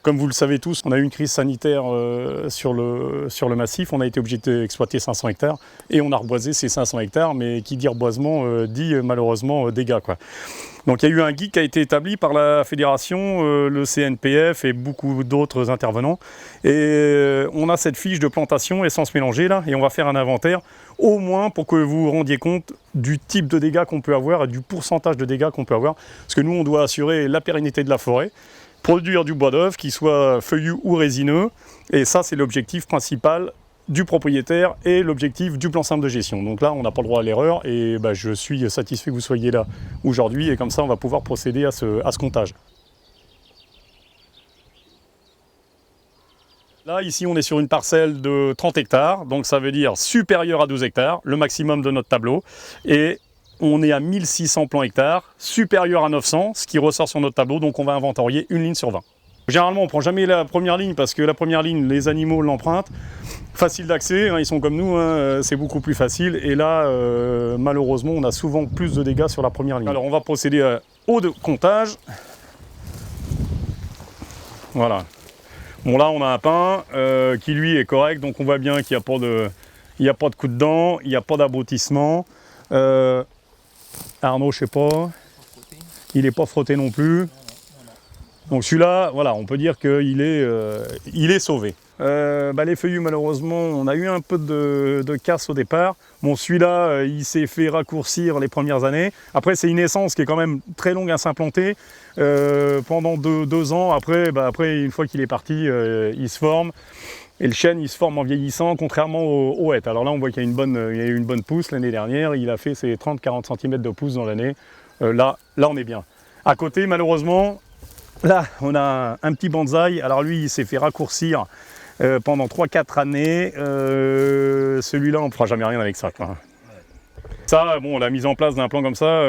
Comme vous le savez tous, on a eu une crise sanitaire sur le massif. On a été obligé d'exploiter 500 hectares et on a reboisé ces 500 hectares. Mais qui dit reboisement dit malheureusement dégâts, quoi. Donc il y a eu un guide qui a été établi par la fédération, le CNPF et beaucoup d'autres intervenants. Et on a cette fiche de plantation essence mélangée là et on va faire un inventaire au moins pour que vous vous rendiez compte du type de dégâts qu'on peut avoir et du pourcentage de dégâts qu'on peut avoir. Parce que nous, on doit assurer la pérennité de la forêt, produire du bois d'œuvre, qu'il soit feuillu ou résineux. Et ça, c'est l'objectif principal du propriétaire et l'objectif du plan simple de gestion. Donc là, on n'a pas le droit à l'erreur et je suis satisfait que vous soyez là aujourd'hui et comme ça, on va pouvoir procéder à ce comptage. Là, ici, on est sur une parcelle de 30 hectares, donc ça veut dire supérieur à 12 hectares, le maximum de notre tableau. Et on est à 1600 plans hectares, supérieur à 900, ce qui ressort sur notre tableau, donc on va inventorier une ligne sur 20. Généralement, on ne prend jamais la première ligne parce que la première ligne, les animaux l'empruntent. Facile d'accès, hein, ils sont comme nous, hein, c'est beaucoup plus facile. Et là, malheureusement, on a souvent plus de dégâts sur la première ligne. Alors, on va procéder au comptage. Voilà. Bon, là, on a un pin qui, lui, est correct. Donc, on voit bien qu'il n'y a pas de coup de dent, il n'y a pas d'abrutissement. Arnaud, je sais pas, il n'est pas frotté non plus. Donc celui-là, voilà, on peut dire qu'il est sauvé. Les feuillus, malheureusement, on a eu un peu de casse au départ. Bon, celui-là, il s'est fait raccourcir les premières années. Après, c'est une essence qui est quand même très longue à s'implanter. Pendant 2 ans, après, une fois qu'il est parti, il se forme. Et le chêne, il se forme en vieillissant, contrairement aux hêtres. Alors là, on voit qu'il y a eu une bonne pousse l'année dernière. Il a fait ses 30-40 cm de pousse dans l'année. Là, on est bien. À côté, malheureusement, là, on a un petit bonsaï. Alors lui, il s'est fait raccourcir pendant 3-4 années. Celui-là, on ne fera jamais rien avec ça, quoi. Ça, bon, la mise en place d'un plan comme ça,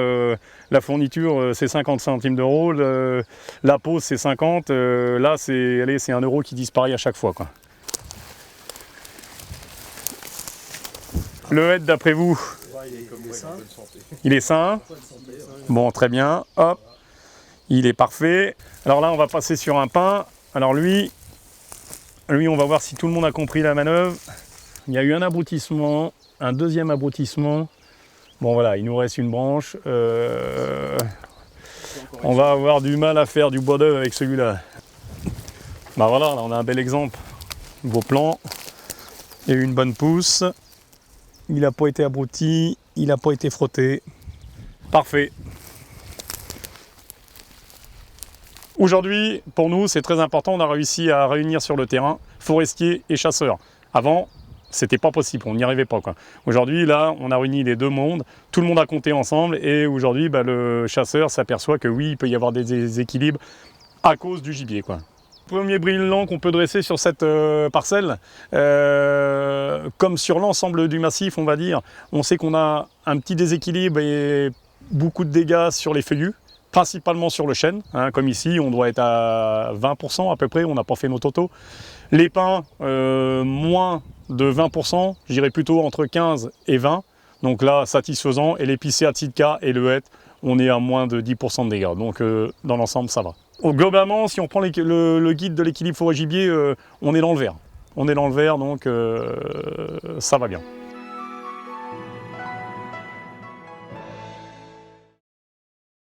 la fourniture, c'est 50 centimes d'euros. La pose, c'est 50. Là, c'est 1 € qui disparaît à chaque fois, quoi. Le hêtre, d'après vous, il est sain. Bon, très bien. Hop, il est parfait. Alors là, on va passer sur un pin. Alors lui, on va voir si tout le monde a compris la manœuvre. Il y a eu un abrutissement, un deuxième abrutissement. Bon voilà, il nous reste une branche. On va avoir du mal à faire du bois d'œuvre avec celui-là. Voilà, là, on a un bel exemple. Beau plan. Il y a eu une bonne pousse. Il n'a pas été abruti, il n'a pas été frotté. Parfait. Aujourd'hui, pour nous, c'est très important. On a réussi à réunir sur le terrain forestiers et chasseurs. Avant, c'était pas possible, on n'y arrivait pas, quoi. Aujourd'hui, là, on a réuni les deux mondes. Tout le monde a compté ensemble. Et aujourd'hui, le chasseur s'aperçoit que oui, il peut y avoir des déséquilibres à cause du gibier, quoi. Premier bilan qu'on peut dresser sur cette parcelle, comme sur l'ensemble du massif, on va dire, on sait qu'on a un petit déséquilibre et beaucoup de dégâts sur les feuillus, principalement sur le chêne, hein, comme ici, on doit être à 20% à peu près, on n'a pas fait nos totaux. Les pins, moins de 20%, je dirais plutôt entre 15 et 20, donc là, satisfaisant, et l'épicéa sitka et le hêtre, on est à moins de 10% de dégâts, donc dans l'ensemble, ça va. Globalement, si on prend le guide de l'équilibre forêt-gibier, on est dans le vert. On est dans le vert, donc ça va bien.